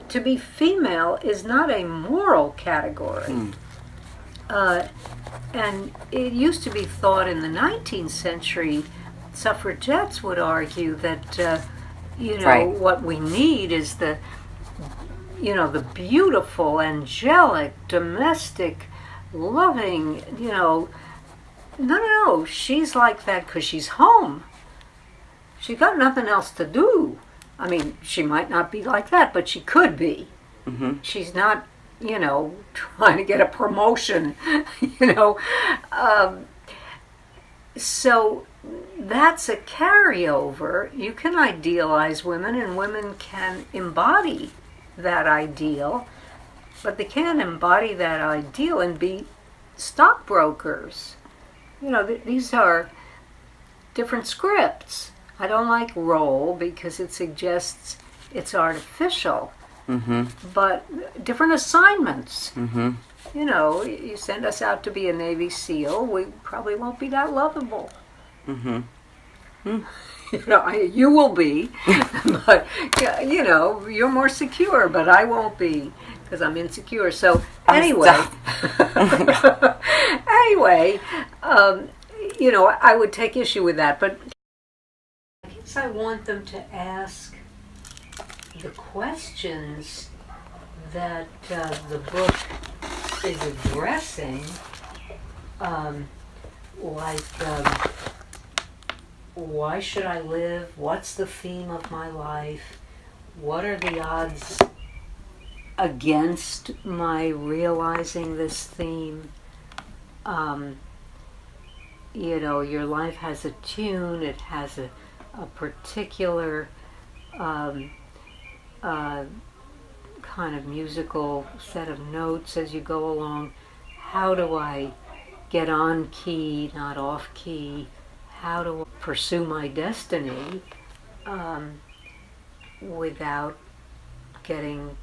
to be female is not a moral category. And it used to be thought in the 19th century, suffragettes would argue that, Right. what we need is the beautiful, angelic, domestic, loving, no, she's like that because she's home. She got nothing else to do. I mean, she might not be like that, but she could be. Mm-hmm. She's not, trying to get a promotion, So that's a carryover. You can idealize women, and women can embody that ideal, but they can't embody that ideal and be stockbrokers. These are different scripts. I don't like role because it suggests it's artificial. Mm-hmm. But different assignments. Mm-hmm. You send us out to be a Navy SEAL, we probably won't be that lovable. Mm-hmm. You will be, but you're more secure, but I won't be because I'm insecure. So anyway, I would take issue with that, but I guess I want them to ask the questions that the book is addressing, why should I live? What's the theme of my life? What are the odds against my realizing this theme? Your life has a tune, it has a particular kind of musical set of notes as you go along. How do I get on key, not off key? How do I pursue my destiny without getting,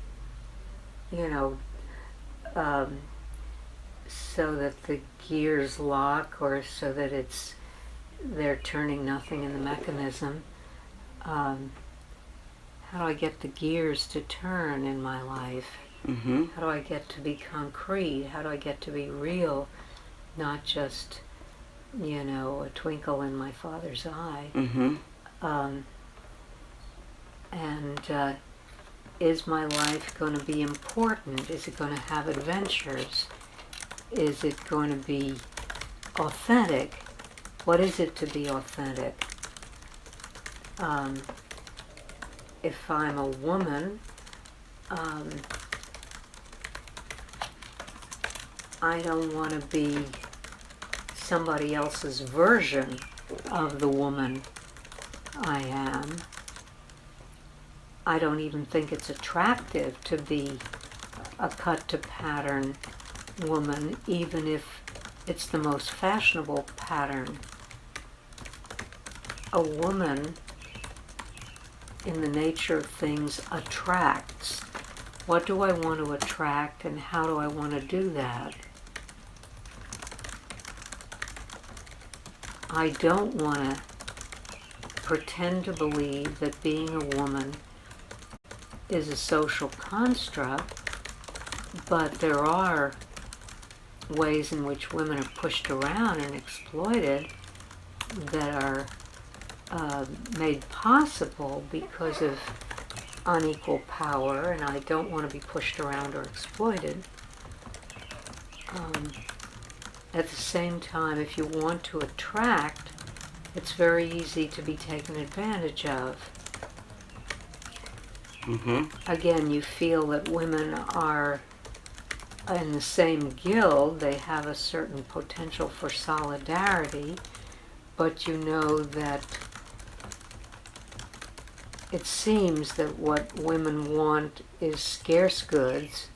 so that the gears lock, or so that they're turning nothing in the mechanism? How do I get the gears to turn in my life? Mm-hmm. How do I get to be concrete? How do I get to be real, not just, a twinkle in my Father's eye? Mm-hmm. And is my life going to be important? Is it going to have adventures? Is it going to be authentic? What is it to be authentic? If I'm a woman, I don't want to be somebody else's version of the woman I am. I don't even think it's attractive to be a cut-to-pattern woman, even if it's the most fashionable pattern. A woman, in the nature of things, attracts. What do I want to attract, and how do I want to do that? I don't want to pretend to believe that being a woman is a social construct, but there are ways in which women are pushed around and exploited that are made possible because of unequal power, and I don't want to be pushed around or exploited. At the same time, if you want to attract, it's very easy to be taken advantage of. Mm-hmm. Again, you feel that women are in the same guild, they have a certain potential for solidarity, but you know that it seems that what women want is scarce goods,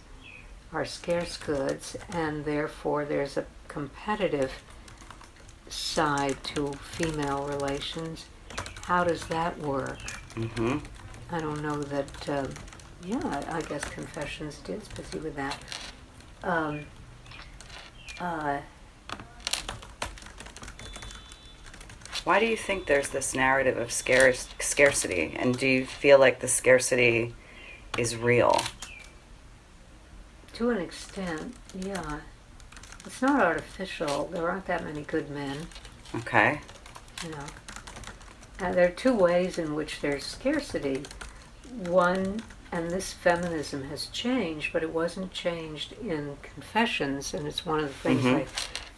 and therefore there's a competitive side to female relations. How does that work? Mm-hmm. I don't know that, I guess Confessions deals busy with that. Why do you think there's this narrative of scarcity? And do you feel like the scarcity is real. To an extent, yeah. It's not artificial. There aren't that many good men. Okay. You know. There are two ways in which there's scarcity. One, and this feminism has changed, but it wasn't changed in Confessions, and it's one of the things I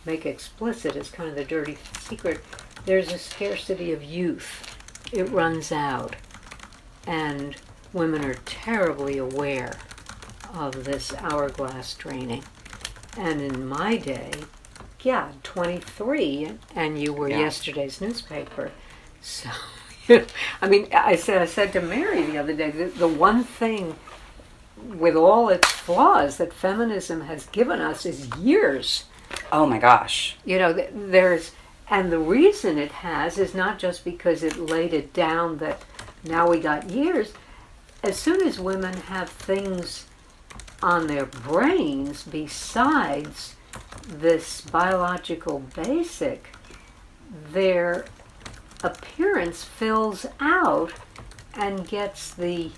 make explicit as kind of the dirty secret. There's a scarcity of youth. It runs out. And women are terribly aware of this hourglass draining. And in my day, 23, and you were yesterday's newspaper. So, I mean, I said to Mary the other day, the one thing with all its flaws that feminism has given us is years. Oh my gosh. You know, and the reason it has is not just because it laid it down that now we got years. As soon as women have things on their brains besides this biological basic, their appearance fills out and gets the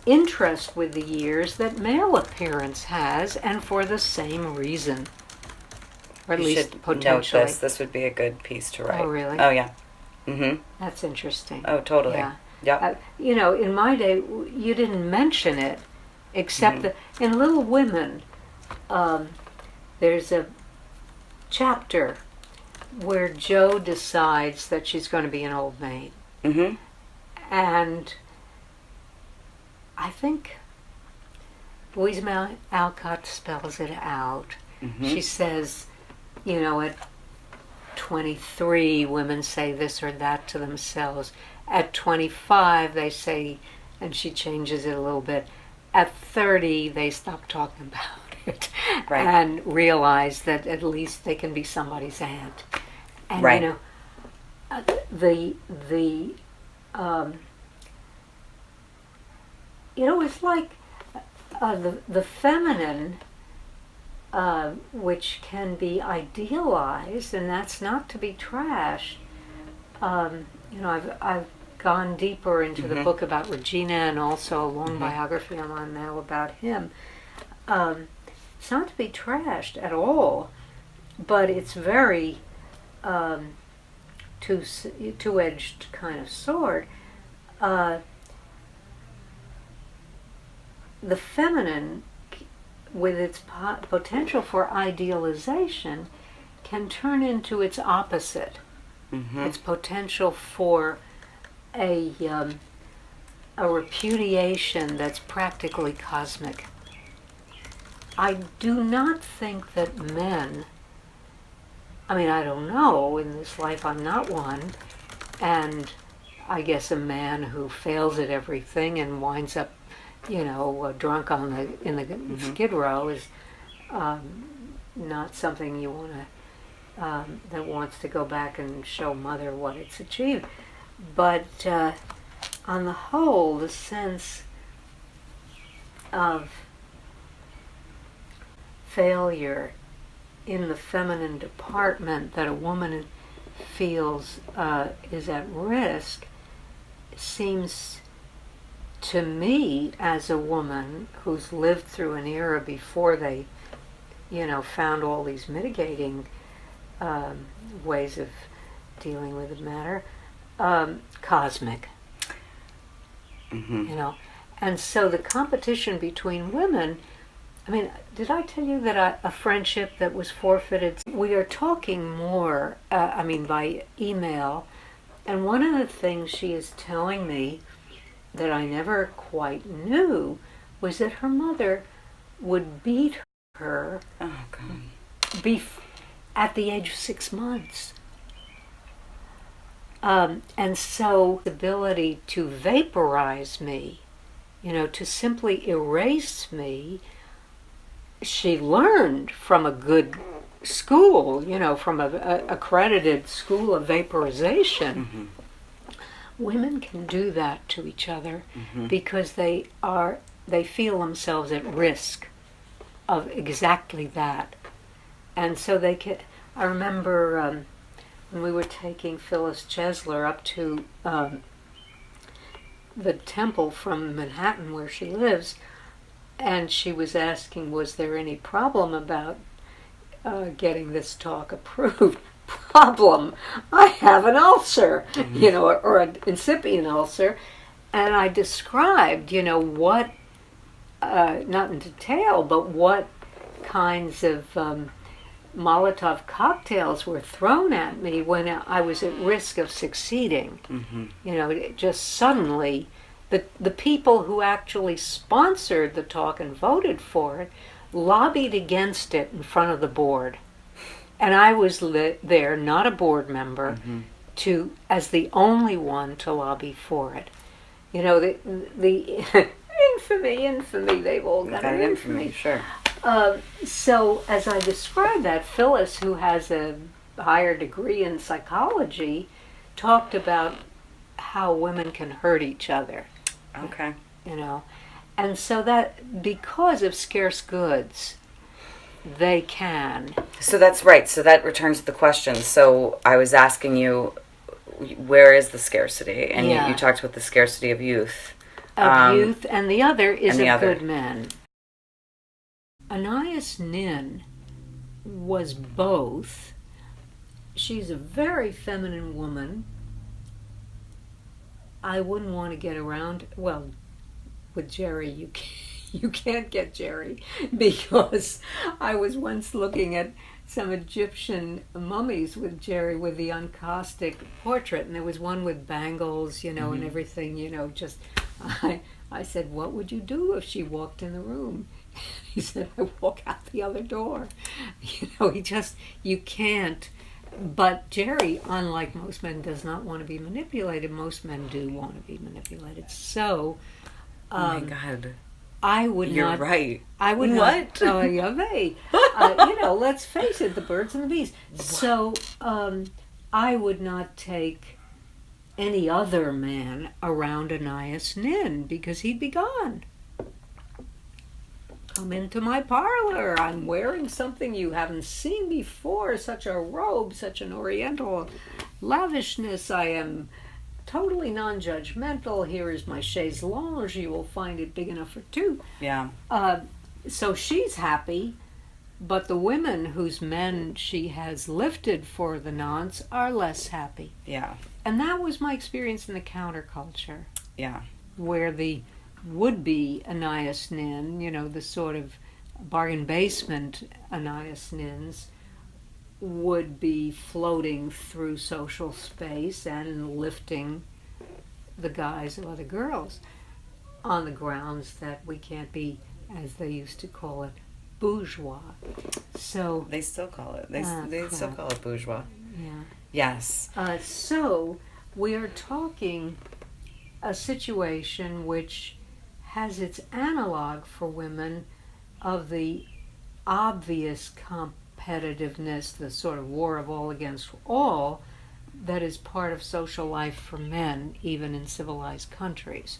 interest with the years that male appearance has, and for the same reason. Or at least potentially. Note this would be a good piece to write. Oh, really? Oh, yeah. Mm-hmm. That's interesting. Oh, totally. Yeah. Yep. You know, in my day, you didn't mention it, except that in Little Women, there's a chapter where Jo decides that she's going to be an old maid. Mm-hmm. And I think Louise May Alcott spells it out. Mm-hmm. She says, you know, at 23, women say this or that to themselves. At 25, they say, and she changes it a little bit, at 30, they stop talking about it and realize that at least they can be somebody's aunt. And, you know, you know, it's like the feminine, which can be idealized, and that's not to be trashed. You know, I've gone deeper into the book about Regina, and also a long biography I'm on now about him. It's not to be trashed at all, but it's very two-edged kind of sword. The feminine, with its potential for idealization, can turn into its opposite. Its potential for a repudiation that's practically cosmic. I do not think that men, I mean, I don't know, in this life I'm not one, and I guess a man who fails at everything and winds up, you know, drunk in the Skid Row is not something you want to, that wants to go back and show mother what it's achieved. But on the whole, the sense of failure in the feminine department that a woman feels is at risk seems to me, as a woman who's lived through an era before they, you know, found all these mitigating ways of dealing with the matter, cosmic. You know, and so the competition between women, I mean, did I tell you that a friendship that was forfeited? We are talking more, I mean, by email, and one of the things she is telling me that I never quite knew was that her mother would beat her at the age of 6 months. And so the ability to vaporize me, you know, to simply erase me, she learned from a good school, you know, from a accredited school of vaporization. Women can do that to each other because they feel themselves at risk of exactly that. And so they can, I remember when we were taking Phyllis Chesler up to the temple from Manhattan where she lives, and she was asking, was there any problem about getting this talk approved? Problem, I have an ulcer, or an incipient ulcer, and I described, what, not in detail, but what kinds of Molotov cocktails were thrown at me when I was at risk of succeeding. It just suddenly, the people who actually sponsored the talk and voted for it lobbied against it in front of the board. And I was there, not a board member, as the only one to lobby for it. The infamy, they've all got an infamy. Sure. So, as I described that, Phyllis, who has a higher degree in psychology, talked about how women can hurt each other. Okay. And so that, because of scarce goods, they can. So that's right. So that returns to the question. So I was asking you, where is the scarcity? And you talked about the scarcity of youth. Youth, and the other is of good men. Anais Nin was both. She's a very feminine woman. I wouldn't want to get around, well, with Jerry, you can't get Jerry, because I was once looking at some Egyptian mummies with Jerry with the encaustic portrait, and there was one with bangles, and everything, just, I said, what would you do if she walked in the room? He said, I walk out the other door. You can't. But Jerry, unlike most men, does not want to be manipulated. Most men do want to be manipulated. So, oh my God. I would You're not. You're right. I would what? not. Let's face it, the birds and the bees. So, I would not take any other man around Anais Nin, because he'd be gone. Come into my parlor. I'm wearing something you haven't seen before, such a robe, such an oriental lavishness. I am totally non-judgmental. Here is my chaise longue. You will find it big enough for two. Yeah. So she's happy, but the women whose men she has lifted for the nonce are less happy. Yeah. And that was my experience in the counterculture. Yeah. Where the would-be Anais Nin, the sort of bargain basement Anais Nins, would be floating through social space and lifting the guys of other girls on the grounds that we can't be, as they used to call it, bourgeois. So they still call it. They still call it bourgeois. Yeah. Yes. So we are talking a situation which has its analog for women of the obvious competitiveness, the sort of war of all against all, that is part of social life for men, even in civilized countries.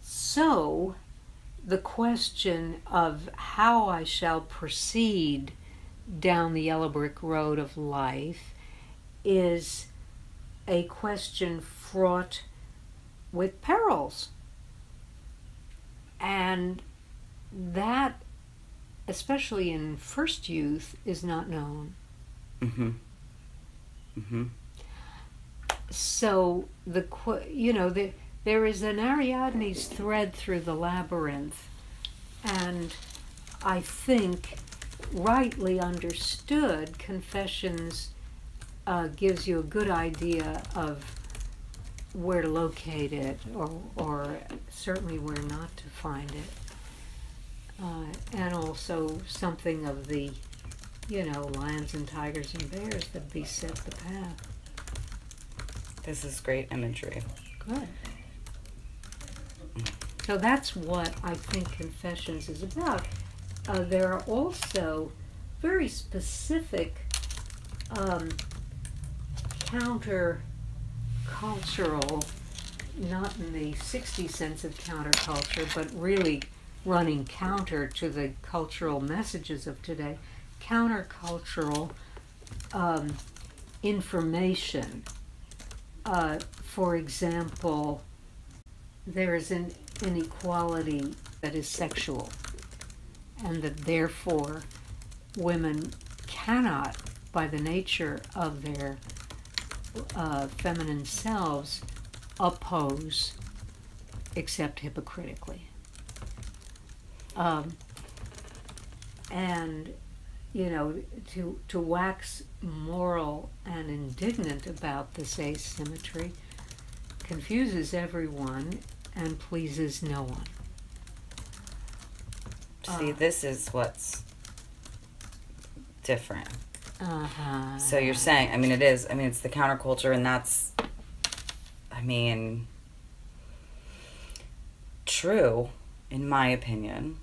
So the question of how I shall proceed down the yellow brick road of life is a question fraught with perils. And that, especially in first youth, is not known. So there is an Ariadne's thread through the labyrinth, and I think, rightly understood, Confessions gives you a good idea of where to locate it, or certainly where not to find it, and also something of the, lions and tigers and bears that beset the path. This is great imagery. Good. So that's what I think Confessions is about. There are also very specific counter-cultural, not in the 60s sense of counterculture, but really running counter to the cultural messages of today, countercultural information for example, there is an inequality that is sexual, and that therefore women cannot, by the nature of their feminine selves, oppose except hypocritically. And, you know, to wax moral and indignant about this asymmetry confuses everyone and pleases no one. See, this is what's different. Uh-huh. So you're saying, I mean, it is. I mean, it's the counterculture, and that's, I mean, true, in my opinion.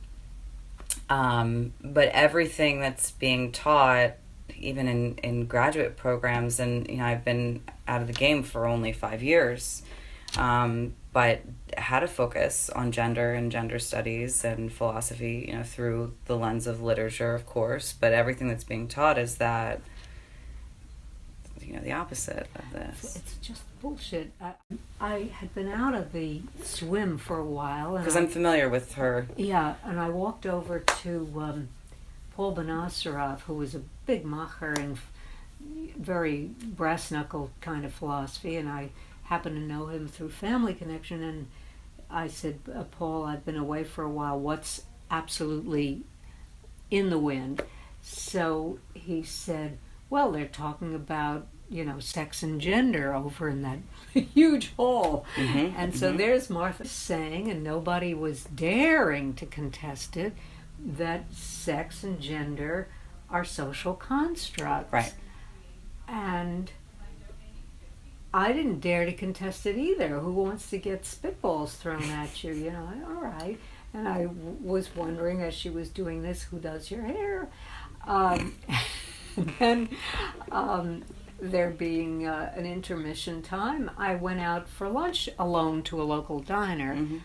But everything that's being taught, even in graduate programs, and, you know, I've been out of the game for only 5 years, but had a focus on gender and gender studies and philosophy, you know, through the lens of literature, of course. But everything that's being taught is that, you know, the opposite of this. It's just bullshit. I had been out of the swim for a while. Because I'm familiar with her. Yeah, and I walked over to Paul Benasarov, who was a big macher and very brass-knuckle kind of philosophy, and I happened to know him through family connection, and I said, Paul, I've been away for a while. What's absolutely in the wind? So he said, well, they're talking about, you know, sex and gender over in that huge hall. Mm-hmm, and so there's Martha saying, and nobody was daring to contest it, that sex and gender are social constructs. Right. And I didn't dare to contest it either. Who wants to get spitballs thrown at you? You know, all right. And I was wondering, as she was doing this, who does your hair? And then, there being an intermission time, I went out for lunch alone to a local diner. Mm-hmm.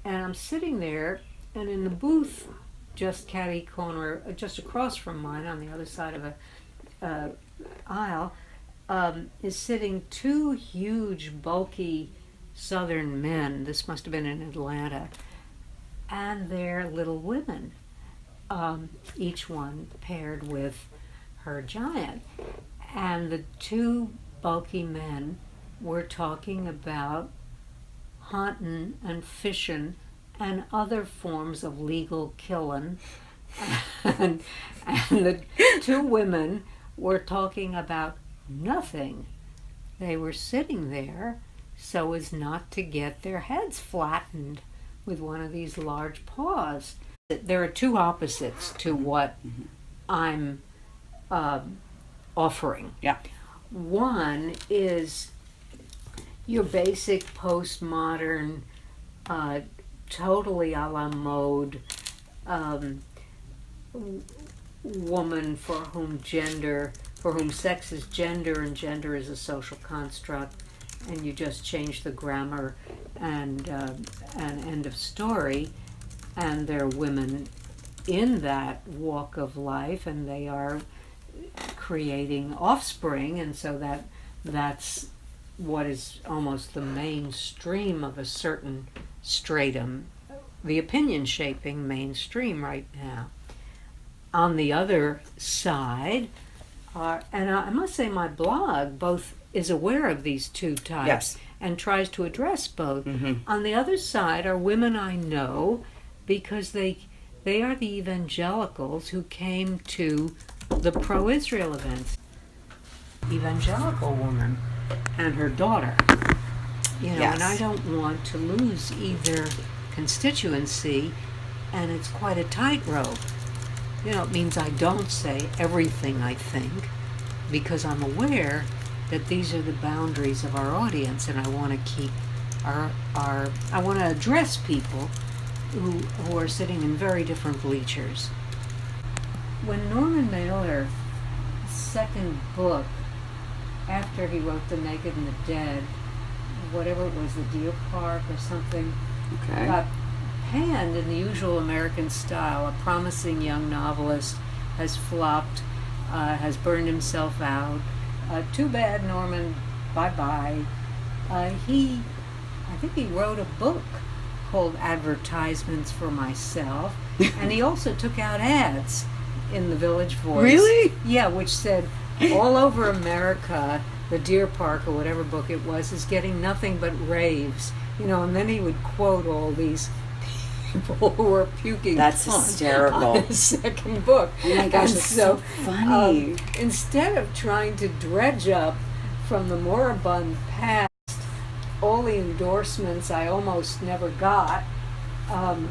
And I'm sitting there, and in the booth, just catty corner, just across from mine on the other side of a aisle, is sitting two huge, bulky Southern men. This must have been in Atlanta. And they're little women, each one paired with her giant. And the two bulky men were talking about hunting and fishing and other forms of legal killing. And the two women were talking about nothing. They were sitting there so as not to get their heads flattened with one of these large paws. There are two opposites to what I'm offering. Yeah. One is your basic postmodern, totally a la mode woman for whom sex is gender and gender is a social construct, and you just change the grammar and end of story. And there are women in that walk of life, and they are creating offspring, and so that's what is almost the mainstream of a certain stratum, the opinion shaping mainstream right now. On the other side, and I must say my blog both is aware of these two types, yes, and tries to address both. Mm-hmm. On the other side are women I know because they are the evangelicals who came to the pro-Israel events. Evangelical woman and her daughter. You know, yes, and I don't want to lose either constituency, and it's quite a tightrope. You know, it means I don't say everything I think, because I'm aware that these are the boundaries of our audience, and I want to keep I want to address people who are sitting in very different bleachers. When Norman Mailer's second book, after he wrote The Naked and the Dead, whatever it was, The Deer Park or something, okay, got panned in the usual American style. A promising young novelist has flopped, has burned himself out. Too bad, Norman, bye-bye. I think he wrote a book called Advertisements for Myself, and he also took out ads in the Village Voice. Really? Yeah, which said, all over America, the Deer Park, or whatever book it was, is getting nothing but raves. And then he would quote all these people who were puking. That's hysterical. On his second book. Oh my gosh, that's so funny. Instead of trying to dredge up from the moribund past all the endorsements I almost never got, and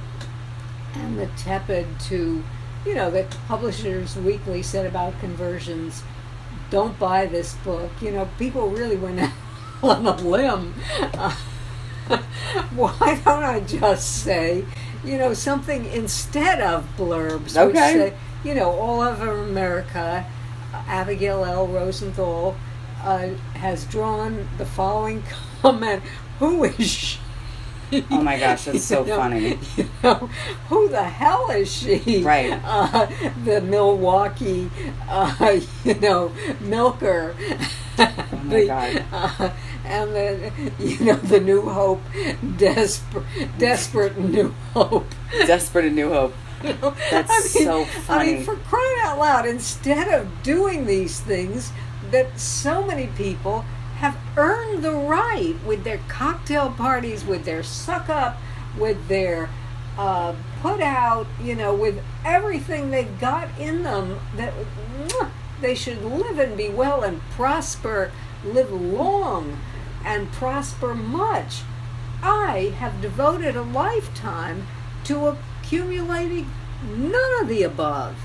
the tepid to, that Publishers Weekly said about conversions, don't buy this book. People really went out on a limb. Why don't I just say, something instead of blurbs? Okay. Which say, all over America, Abigail L. Rosenthal has drawn the following comment. Who is she? Oh my gosh, that's so funny. Who the hell is she? Right. The Milwaukee, milker. Oh my God. And the New Hope, desperate New Hope. Desperate and New Hope. That's so funny. For crying out loud, instead of doing these things that so many people have earned the right with their cocktail parties, with their suck up, with their put out, with everything they've got in them, that they should live and be well and prosper, live long and prosper much. I have devoted a lifetime to accumulating none of the above.